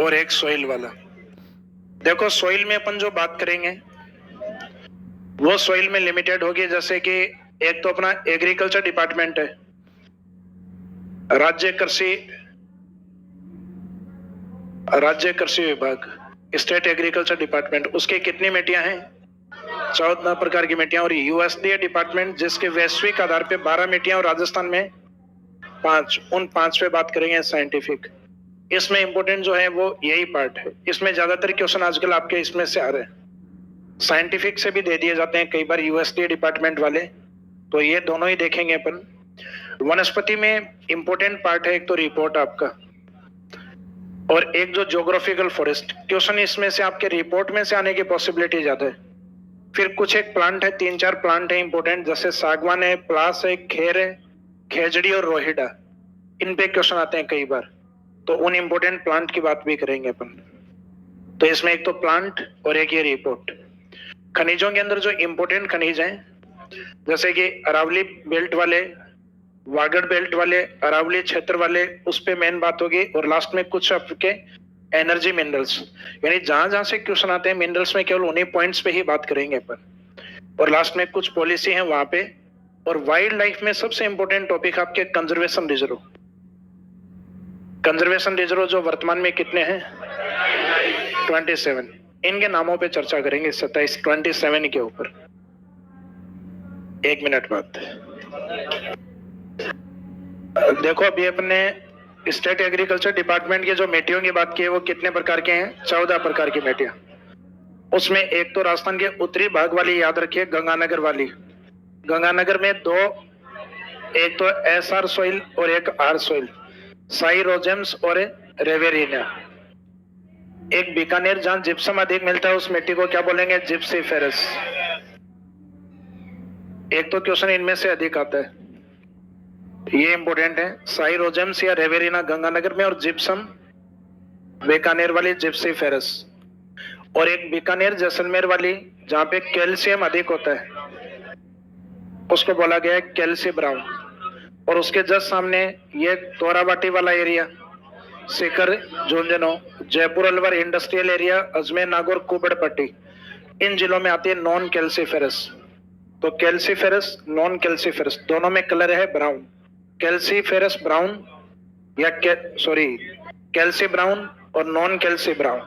और एक सोइल वाला। देखो सोइल में अपन जो बात करेंगे वो सोइल में लिमिटेड होगी, जैसे कि एक तो अपना एग्रीकल्चर डिपार्टमेंट है, राज्य कृषि विभाग, स्टेट एग्रीकल्चर डिपार्टमेंट, उसके कितनी मिट्टियां हैं? 14 प्रकार की मिट्टियां। और यूएसडीए डिपार्टमेंट जिसके वैश्विक आधार पे 12 मिट्टियां और राजस्थान में 5, उन 5 पे बात करेंगे साइंटिफिक। इसमें इंपोर्टेंट जो है वो यही पार्ट है। इसमें ज्यादातर क्वेश्चन आजकल आपके इसमें से आ रहे हैं, साइंटिफिक से भी दे दिए जाते हैं कई बार यूएसडीए डिपार्टमेंट वाले, तो ये दोनों ही देखेंगे अपन। वनस्पति में इंपोर्टेंट पार्ट है एक तो रिपोर्ट आपका, और एक जो ज्योग्राफिकल फॉरेस्ट। क्वेश्चन इसमें से आपके रिपोर्ट में से आने की पॉसिबिलिटी ज्यादा है। फिर कुछ एक प्लांट है, 3-4 प्लांट है इंपोर्टेंट, जैसे सागवान है, प्लास है, खेर है, खेजड़ी और रोहिडा, इन पे क्वेश्चन आते हैं कई बार, तो उन इंपोर्टेंट प्लांट की बात भी करेंगे अपन। तो इसमें एक तो प्लांट और एक ये रिपोर्ट। खनिजों के अंदर जो इंपोर्टेंट खनिज हैं, जैसे कि अरावली बेल्ट वाले, वागड़ बेल्ट वाले, अरावली क्षेत्र वाले, उस पे मेन बात होगी। और लास्ट में कुछ आपके एनर्जी मिनरल्स, यानी जहां जहां से क्वेश्चन आते हैं मिनरल्स में केवल उन्हीं पॉइंट्स पे ही बात करेंगे अपन। और लास्ट में कुछ पॉलिसी है वहां पे। और वाइल्ड लाइफ में सबसे इंपॉर्टेंट टॉपिक आपके कंजर्वेशन रिजर्व। कंजर्वेशन रिजर्व जो वर्तमान में कितने हैं? 27। इनके नामों पे चर्चा करेंगे 27 के ऊपर 1 मिनट बाद। देखो अभी अपने स्टेट एग्रीकल्चर डिपार्टमेंट के जो मिट्टियों की बात की है वो कितने प्रकार के हैं? 14 प्रकार की मिट्टियां। उसमें एक तो राजस्थान के उत्तरी भाग वाली याद रखिए, गंगानगर वाली। गंगानगर में 2, एक तो एसआर सोइल और एक आर सोइल, साइरोजेम्स और रेवेरिना। एक बीकानेर जहां जिप्सम अधिक मिलता है उस मिट्टी को क्या बोलेंगे? जिप्सीफेरस। एक तो क्वेश्चन इनमें से अधिक आता है, ये इंपोर्टेंट है। साइरोजेम्स या रेवेरिना गंगानगर में, और जिप्सम बीकानेर वाली जिप्सीफेरस। और एक बीकानेर जैसलमेर वाली जहां पे कैल्शियम अधिक होता है उसको बोला गया है कैल्सी ब्राउन। और उसके जस्ट सामने ये तोराबाटी वाला area, Sikar, Jhunjhunu, Jaipur Alwar industrial area, Ajmer, Nagaur, Kubadpatti, इन जिलों में आती है नॉन कैल्सीफेरस। तो कैल्सीफेरस, नॉन कैल्सीफेरस दोनों में कलर है ब्राउन। कैल्सीफेरस ब्राउन या कैल्सी ब्राउन और नॉन कैल्सी ब्राउन।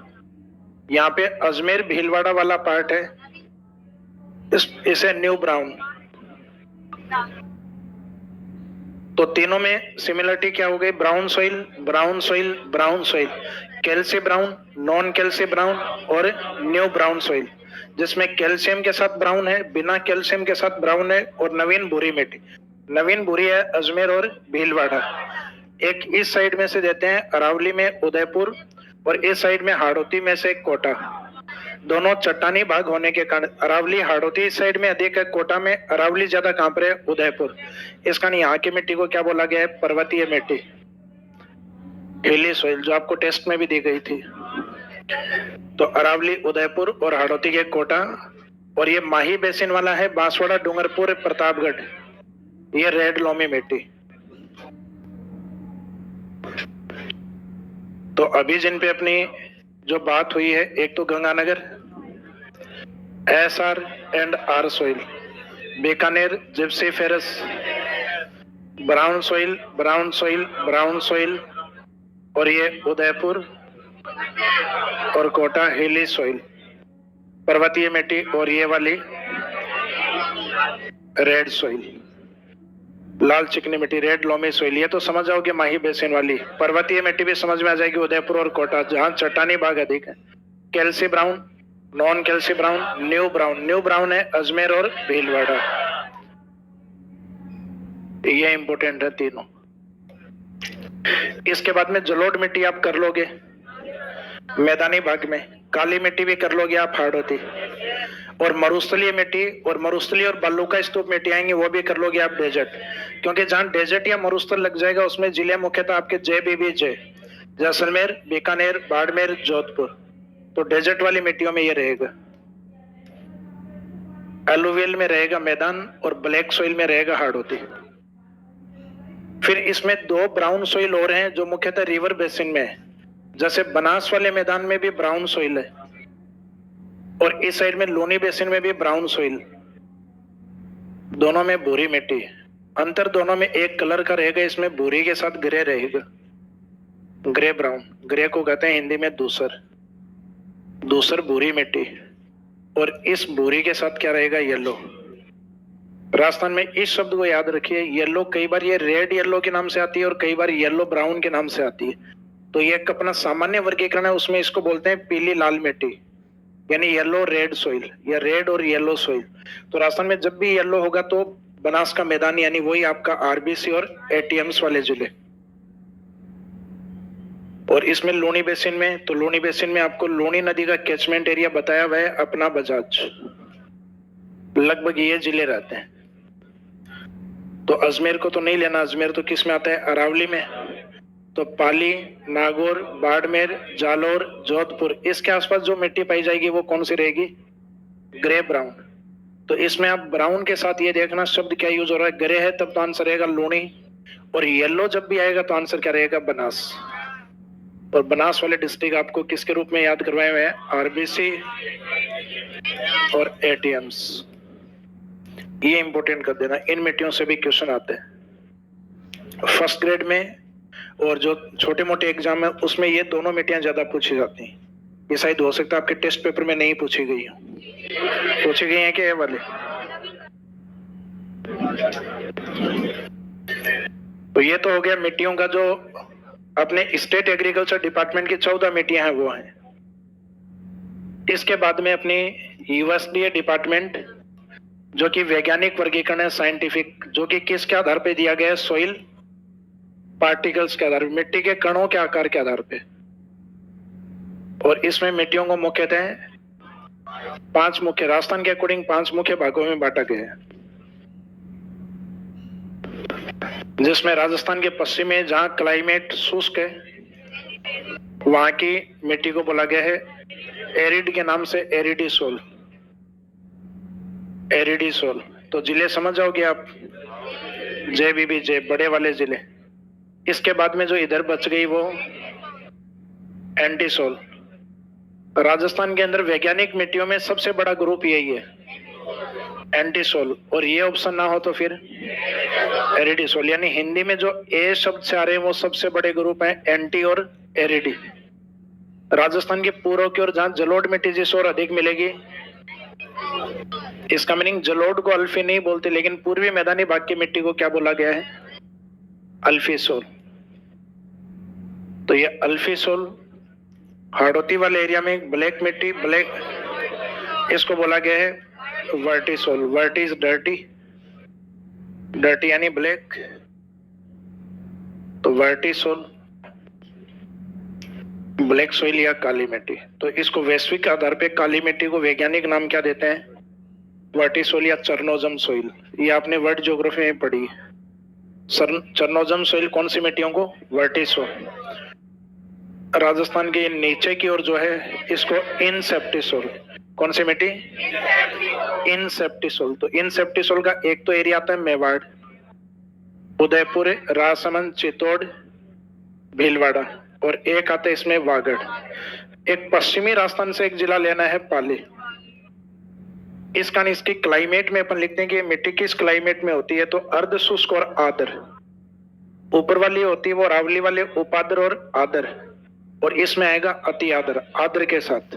यहाँ पे अजमेर भीलवाड़ा वाला पार्ट है, इसे न्यू ब्राउन। तो तीनों में सिमिलरिटी क्या हो गई? Brown soil, brown soil, brown soil, calci brown, non calci brown और न्यू ब्राउन सोइल, जिसमें कैल्शियम के साथ ब्राउन है, बिना कैल्शियम के साथ ब्राउन है। और नवीन भूरी मिट्टी, नवीन भूरी है अजमेर और भीलवाड़ा। एक इस साइड में से देते हैं अरावली में उदयपुर, और इस साइड में हाड़ौती में से कोटा। दोनों चट्टानी भाग होने के कारण अरावली हाड़ौती इस साइड में अधिक है, कोटा में। अरावली ज्यादा कहां पर है? उदयपुर। इस कारण यहाँ की मिट्टी को क्या बोला गया है? पर्वतीय मिट्टी, हिली सोइल, जो आपको टेस्ट में भी दी गई थी। तो अरावली, उदयपुर और हाड़ौती के कोटा। और ये माही बेसिन वाला है बांसवाड़ा, डूंगरपुर, प्रतापगढ़, ये रेड लोमी मिट्टी। तो अभी जिन पे अपनी जो बात हुई है, एक तो Ganganagar SR and R soil, Bikaner gypsiferous, brown soil, brown soil, brown soil, और ये उदयपुर और कोटा हिली सोइल, पर्वतीय मिट्टी, और ये वाली रेड सोइल, लाल चिकनी मिट्टी, रेड लोमी सोइल। ये तो समझ जाओगे माही बेसिन वाली। पर्वतीय मिट्टी भी समझ में आ जाएगी, उदयपुर और कोटा, जहां चट्टानी भाग अधिक है। Calci brown, non calci brown, new brown. New brown है अजमेर और भीलवाड़ा। ये इंपोर्टेंट है तीनों। इसके बाद में जलोढ़ मिट्टी आप कर लोगे मैदानी भाग में, काली मिट्टी भी कर लोगे आप हाड़ौती, और मरुस्थलीय मिट्टी और मरुस्थलीय और बालूका स्तूप मिट्टी आएंगी वो भी कर लोगे आप डेजर्ट। क्योंकि जहां डेजर्ट या मरुस्थल लग जाएगा उसमें जिले मुख्यतः आपके JBBJ, जैसलमेर, बीकानेर, बाड़मेर, जोधपुर। तो डेजर्ट वाली मिट्टियों में ये रहेगा। एलुवियल में रहेगा मैदान, और ब्लैक सोइल में रहेगा हाड़ौती। फिर इसमें 2 ब्राउन सोइल और हैं जो मुख्यतः रिवर बेसिन में है, जैसे बनास वाले मैदान में भी ब्राउन सोइल है और इस साइड में लोनी बेसिन में भी ब्राउन सोइल, दोनों में भूरी मिट्टी। अंतर दोनों में एक कलर का रहेगा, इसमें भूरी के साथ ग्रे रहेगा, ग्रे ब्राउन। ग्रे को कहते हैं हिंदी में दूसर, दूसर भूरी मिट्टी। और इस भूरी के साथ क्या रहेगा? येलो। राजस्थान में इस शब्द को याद रखिए, येलो कई बार ये रेड येलो के नाम से आती है और कई बार येलो ब्राउन के नाम से आती है। तो ये एक अपना सामान्य वर्गीकरण है, उसमें इसको बोलते हैं पीली लाल मिट्टी, यानी येलो रेड सोइल या रेड और येलो सोइल। तो राजस्थान में जब भी येलो होगा तो बनास का मैदान, यानी वही आपका आरबीसी और एटीएम्स वाले जिले। और इसमें लोनी बेसिन में, तो लोनी बेसिन में आपको लोनी नदी का कैचमेंट एरिया बताया हुआ है, अपना, बजाज, लगभग ये जिले रहते हैं। तो अजमेर को तो नहीं लेना, अजमेर तो किस में आता है? अरावली में। तो पाली, नागौर, बाड़मेर, जालोर, जोधपुर, इसके आसपास जो मिट्टी पाई जाएगी वो कौन सी रहेगी? Grey brown. तो इसमें आप ब्राउन के साथ ये देखना शब्द क्या यूज हो रहा है, ग्रे है तब तो आंसर रहेगा लोनी, और येलो जब भी आएगा तो आंसर क्या रहेगा? बनास। और बनास वाले डिस्ट्रिक्ट आपको किसके रूप में याद करवाए हुए हैं? आरबीसी और एटीएम्स। ये इंपॉर्टेंट कर देना, इन मिट्टियों से भी क्वेश्चन आते हैं फर्स्ट ग्रेड में, और जो छोटे मोटे एग्जाम है उसमें ये दोनों मिट्टियां ज्यादा पूछी जाती हैं। ये शायद हो सकता है आपके टेस्ट पेपर में नहीं पूछी गई हो, पूछी गई है क्या ये वाले? तो ये तो हो गया मिट्टियों का, जो अपने स्टेट एग्रीकल्चर डिपार्टमेंट की 14 मिट्टियां हैं वो हैं। इसके बाद में अपनी यूएसडीए डिपार्टमेंट, जो कि वैज्ञानिक वर्गीकरण है, साइंटिफिक, जो कि किसके आधार पे दिया गया है? सोइल पार्टिकल्स के आधार पे, मिट्टी के कणों के आकार के आधार पे। और इसमें मिट्टियों को मुख्यतः 5 मुख्य, राजस्थान के अकॉर्डिंग 5 मुख्य भागों में बांटा गया है, जिसमें राजस्थान के पश्चिम में जहां क्लाइमेट शुष्क है वहां की मिट्टी को बोला गया है एरिड के नाम से, एरिडी सोल, एरिडी सोल। तो जिले समझ जाओगे आप, JBBJ, बड़े वाले जिले। इसके बाद में जो इधर बच गई वो एंटीसोल। राजस्थान के अंदर वैज्ञानिक मिट्टियों में सबसे बड़ा ग्रुप यही है, एंटीसोल। और ये ऑप्शन ना हो तो फिर एरिडीसोल, यानी हिंदी में जो ए शब्द से आ रहे हैं वो सबसे बड़े ग्रुप हैं, एंटी और एरिडी। राजस्थान के पूर्व की ओर जहां जलोढ़ मिट्टी जिस ओर अधिक मिलेगी, इसका मीनिंग जलोढ़ को अल्फी नहीं बोलते, लेकिन पूर्वी मैदानी भाग की मिट्टी को क्या बोला गया है? अल्फी सोल। तो ये अल्फी सोल, हाड़ौती वाले एरिया में ब्लैक मिट्टी, ब्लैक, इसको बोला गया है vertisol. Varti is dirty, dirty यानी ब्लैक, तो वर्टिसोल, ब्लैक सोइल या काली मिट्टी। तो इसको वैश्विक आधार पे काली मिट्टी को वैज्ञानिक नाम क्या देते हैं? वर्टिसोल या चरनोजम सोइल। ये आपने वर्ल्ड ज्योग्राफी में पढ़ी। चरनोजम सोइल कौन सी मिट्टियों को? वर्टिसोल। राजस्थान के नीचे की ओर जो है इसको इनसेप्टिसोल। कौन सी मिट्टी? इनसेप्टिसोल। तो इनसेप्टिसोल का एक तो एरिया आता है मेवाड़, उदयपुर, राजसमंद, चित्तौड़, भीलवाड़ा, और एक आता है इसमें वागड़। एक पश्चिमी राजस्थान से एक जिला लेना है पाली। इसका इसकी क्लाइमेट में अपन लिखते हैं कि मिट्टी किस क्लाइमेट में होती है, तो अर्ध शुष्क और आर्द्र। ऊपर वाली होती है वो रावली वाले उपाद्र और आर्द्र, और इसमें आएगा अति आर्द्र, आर्द्र के साथ।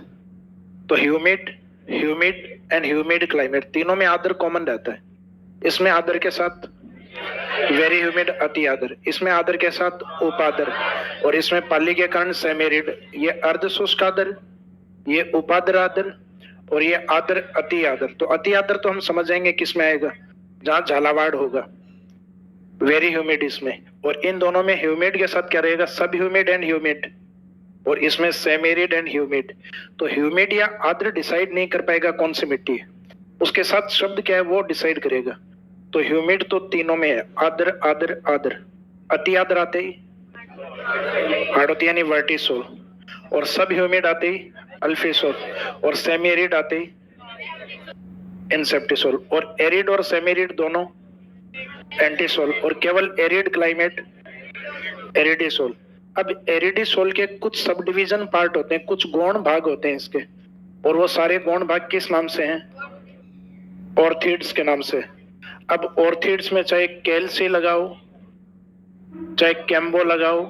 तो humid, humid and humid climate, तीनों में आर्द्र कॉमन रहता है। इसमें आर्द्र के साथ वेरी ह्यूमिड, अति आर्द्र, इसमें आर्द्र के साथ उपाद्र, और इसमें पाली के कारण सेमेरिड। ये अर्ध शुष्क आर्द्र, ये उपाद्र आर्द्र, और ये आर्द्र अति आर्द्र। तो अति आर्द्र तो हम समझ जाएंगे किस में आएगा, जहां झालावाड़ होगा, वेरी ह्यूमिड इसमें। और इन दोनों में ह्यूमिड के साथ क्या रहेगा? सब ह्यूमिड एंड ह्यूमिड, और इसमें सेमेरिड एंड ह्यूमिड। तो ह्यूमिड या आर्द्र डिसाइड नहीं कर पाएगा कौन सी मिट्टी है, उसके साथ शब्द क्या है वो डिसाइड करेगा। तो ह्यूमिड तो तीनों में है, आर्द्र आर्द्र आर्द्र। अति आर्द्र आते ही हाड़ौती यानी वर्टिसोल, और सब ह्यूमिड आते ही अल्फीसोल, और सेमी एरिड आते ही इनसेप्टिसोल, और एरिड और सेमी एरिड दोनों एंटीसोल, और केवल एरिड क्लाइमेट एरिडिसोल। अब एरिडीसोल के कुछ सब डिवीजन पार्ट होते हैं, कुछ गौण भाग होते हैं इसके, और वो सारे गौण भाग किस नाम से हैं? ऑर्थिड्स के नाम से। अब ऑर्थिड्स में चाहे कैल्सी लगाओ, चाहे कैम्बो लगाओ,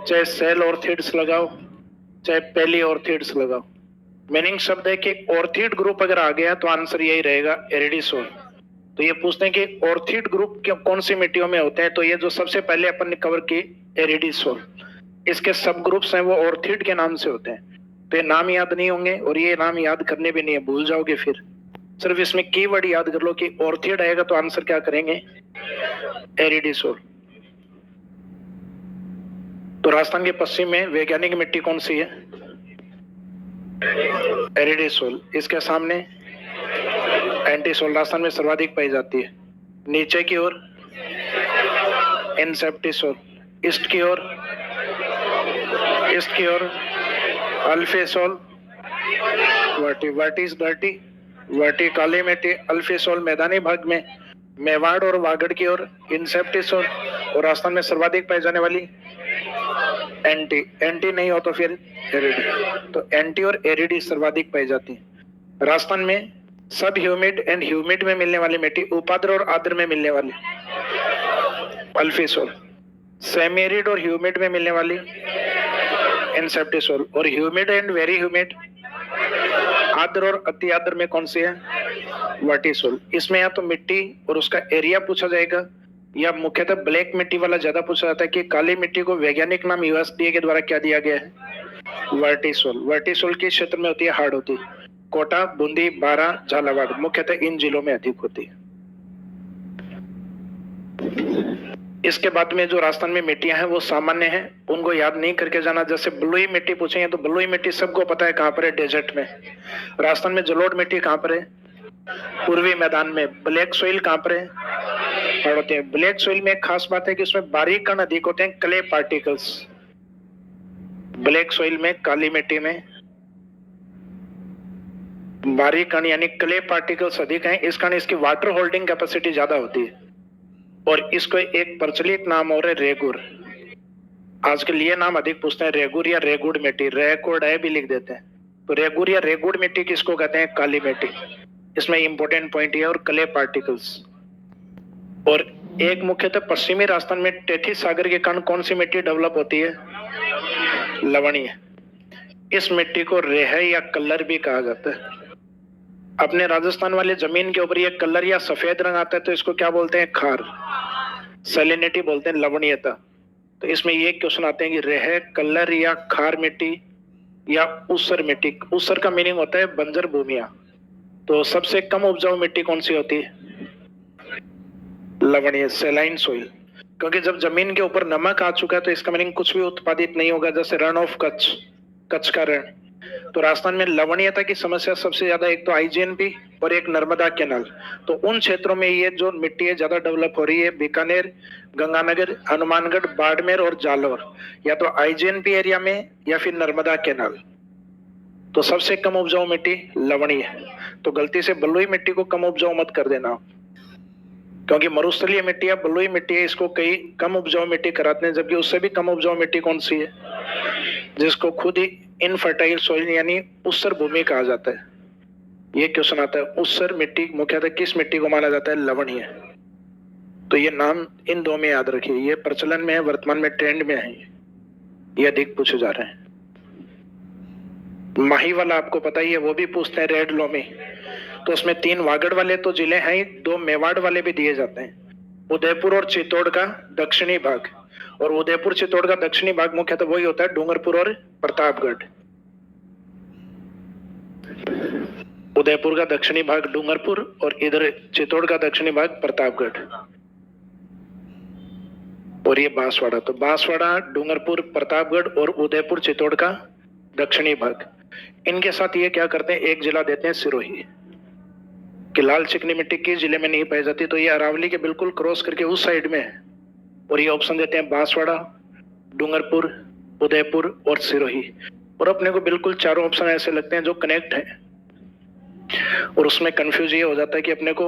चाहे सेल ऑर्थिड्स लगाओ, चाहे पेली ऑर्थिड्स लगाओ, मीनिंग शब्द है कि ऑर्थिड ग्रुप अगर आ गया तो आंसर यही रहेगा, एरिडीसोल। तो ये पूछते हैं कि ऑर्थिड ग्रुप कौन सी मिट्टियों में होते हैं, तो ये जो सबसे पहले अपन ने कवर की एरिडीसोल, इसके सब ग्रुप्स हैं वो ऑर्थिड के नाम से होते हैं। तो ये नाम याद नहीं होंगे और ये नाम याद करने भी नहीं है, भूल जाओगे फिर। सिर्फ इसमें कीवर्ड याद कर लो कि ऑर्थिड आएगा तो आंसर क्या करेंगे, एरिडीसोल। तो राजस्थान के पश्चिम में वैज्ञानिक मिट्टी कौन सी है, एरिडीसोल। इसके सामने एंटीसोल राजस्थान में सर्वाधिक पाई जाती है। नीचे की ओर इनसेप्टिसोल, ईस्ट की ओर अल्फेसोल, वर्टी काली मिट्टी, अल्फेसोल मैदानी भाग में, मेवाड़ और वागड़ की ओर इंसेप्टिसोल, और राजस्थान में सर्वाधिक पाई जाने वाली एंटी नहीं हो तो फिर एरिडी। तो एंटी और एरिडी सर्वाधिक पाई जाती है। राजस्थान में सब ह्यूमिड एंड ह्यूमिड में मिलने वाली मिट्टी, उपाद्र और आद्र में मिलने वाली अल्फेसोल, सेमी एरिड और ह्यूमिड में मिलने वाली इंसेप्टिसोल, और ह्यूमिड एंड वेरी ह्यूमिड, आर्द्र और अति आर्द्र में कौन सी है, वर्टिसोल। इसमें या तो मिट्टी और उसका एरिया पूछा जाएगा, या मुख्यतः ब्लैक मिट्टी वाला ज्यादा पूछा जाता है कि काली मिट्टी को वैज्ञानिक नाम यूएसडीए के द्वारा क्या दिया गया है, वर्टिसोल। वर्टिसोल किस क्षेत्र में होती है, हार्ड होती है। कोटा, बूंदी, बारा, झालावाड़ मुख्यतः इन जिलों में अधिक होती है। इसके बाद में जो राजस्थान में मिट्टियां हैं वो सामान्य हैं, उनको याद नहीं करके जाना। जैसे बलुई मिट्टी पूछेंगे तो बलुई मिट्टी सबको पता है कहां पर है, डेजर्ट में। राजस्थान में जलोढ़ मिट्टी कहां पर है, पूर्वी मैदान में। ब्लैक सोइल कहां पर है, पहाड़ होते हैं। ब्लैक सोइल में एक खास बात है कि उसमें बारीक कण अधिक होते हैं, क्ले पार्टिकल्स। ब्लैक सोइल में, काली मिट्टी में बारीक कण यानी क्ले पार्टिकल्स अधिक हैं, इस कारण इसकी वाटर होल्डिंग कैपेसिटी ज्यादा होती है। और इसको एक प्रचलित नाम और है रेगुर। आजकल ये नाम अधिक पूछते हैं, रेगुर या रेगुड़ मिट्टी, रेकोड है भी लिख देते हैं। तो रेगुर या रेगुड़ मिट्टी किसको कहते हैं, काली मिट्टी। इसमें इंपॉर्टेंट पॉइंट है, और क्ले पार्टिकल्स। और एक मुख्यतः पश्चिमी राजस्थान में टेथिस सागर के कारण कौन सी मिट्टी डेवलप होती है, लवणीय। इस मिट्टी को रेह या कलर भी कहा जाता है। अपने राजस्थान वाले जमीन के ऊपर ये कलर या सफेद रंग आता है तो इसको क्या बोलते हैं, खार, सैलिनिटी बोलते हैं, लवणीयता। तो इसमें ये क्वेश्चन आते हैं कि रेह, कलर या खार मिट्टी या ऊसर मिट्टी। ऊसर का मीनिंग होता है बंजर भूमिया। तो सबसे कम उपजाऊ मिट्टी कौन सी होती है, लवणीय, सेलाइन सोइल। क्योंकि जब जमीन के ऊपर नमक आ चुका है तो इसका मीनिंग कुछ भी उत्पादित नहीं होगा, जैसे रण ऑफ कच्छ, कच्छ का रण। तो राजस्थान में लवणीयता की समस्या सबसे ज्यादा, एक तो आईजीएनपी और एक नर्मदा कैनाल। तो उन क्षेत्रों में ये जो मिट्टी है ज्यादा डेवलप हो रही है, बीकानेर, गंगानगर, हनुमानगढ़, बाड़मेर और जालौर, या तो आईजीएनपी एरिया में या फिर नर्मदा कैनाल। तो सबसे कम उपजाऊ मिट्टी लवणीय है। तो गलती से बलुई मिट्टी को कम उपजाऊ मत कर देना, क्योंकि मरुस्थलीय मिट्टी या बलुई मिट्टी है, इसको कई कम उपजाऊ मिट्टी कराते हैं। जबकि उससे भी कम उपजाऊ मिट्टी कौन सी है, जिसको खुद ही इनफर्टाइल सॉइल यानी ऊसर भूमि कहा जाता है। ये क्वेश्चन आता है, ऊसर मिट्टी मुख्यतः किस मिट्टी को माना जाता है, लवणीय। तो ये नाम इन दो में याद रखिए, ये प्रचलन में है, वर्तमान में ट्रेंड में है, ये अधिक पूछे जा रहे हैं। माही वाला आपको पता ही है, वो भी पूछते हैं, रेड लोमी। तो उसमें 3 वागड़ वाले तो जिले हैं, 2 मेवाड़ वाले भी दिए जाते हैं, उदयपुर और चित्तौड़ का दक्षिणी भाग। और उदयपुर चित्तौड़ का दक्षिणी भाग मुख्यतः वही होता है, डूंगरपुर और प्रतापगढ़। उदयपुर का दक्षिणी भाग डूंगरपुर और इधर चित्तौड़ का दक्षिणी भाग प्रतापगढ़। और ये बांसवाड़ा, तो बांसवाड़ा, डूंगरपुर, प्रतापगढ़ और उदयपुर चित्तौड़ का दक्षिणी भाग। इनके साथ ये क्या करते हैं, एक जिला देते हैं सिरोही, कि लाल चिकनी मिट्टी किस जिले में नहीं पाई जाती, तो ये अरावली के बिल्कुल क्रॉस करके उस साइड में है। और ये ऑप्शन देते हैं बांसवाड़ा, डूंगरपुर, उदयपुर और सिरोही। और अपने को बिल्कुल चारों ऑप्शन ऐसे लगते हैं जो कनेक्ट है। और उसमें कंफ्यूज ये हो जाता है कि अपने को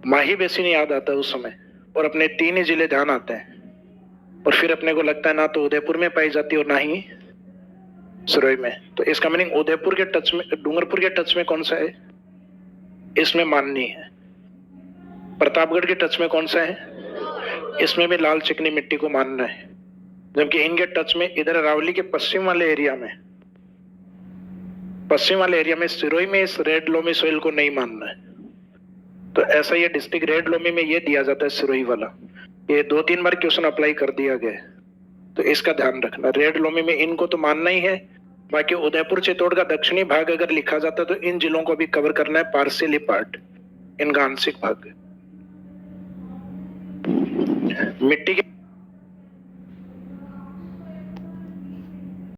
माही बेसिन याद आता है उस समय, और अपने 3 ही जिले ध्यान आते हैं, और फिर अपने को लगता है ना तो उदयपुर में पाई जाती और ना ही सिरोही में। तो इसका मीनिंग उदयपुर के टच में, डूंगरपुर के टच में कौन सा है, इसमें माननी है। प्रतापगढ़ के टच में कौन सा है, इसमें भी लाल चिकनी मिट्टी को मानना है। जबकि इनके टच में इधर अरावली के पश्चिम वाले एरिया में, पश्चिम वाले एरिया में सिरोही में इस रेड लोमी सोइल को नहीं मानना है। तो ऐसा ये डिस्ट्रिक्ट रेड लोमी में ये दिया जाता है सिरोही वाला। ये 2-3 बार क्वेश्चन अप्लाई कर दिया गया है, तो इसका ध्यान रखना। रेड लोमी में इनको तो मानना ही है। बाकी उदयपुर चित्तौड़ का दक्षिणी भाग अगर लिखा जाता है तो इन जिलों को भी कवर करना है, पार्शियली पार्ट, इनका आंशिक भाग। मिट्टी के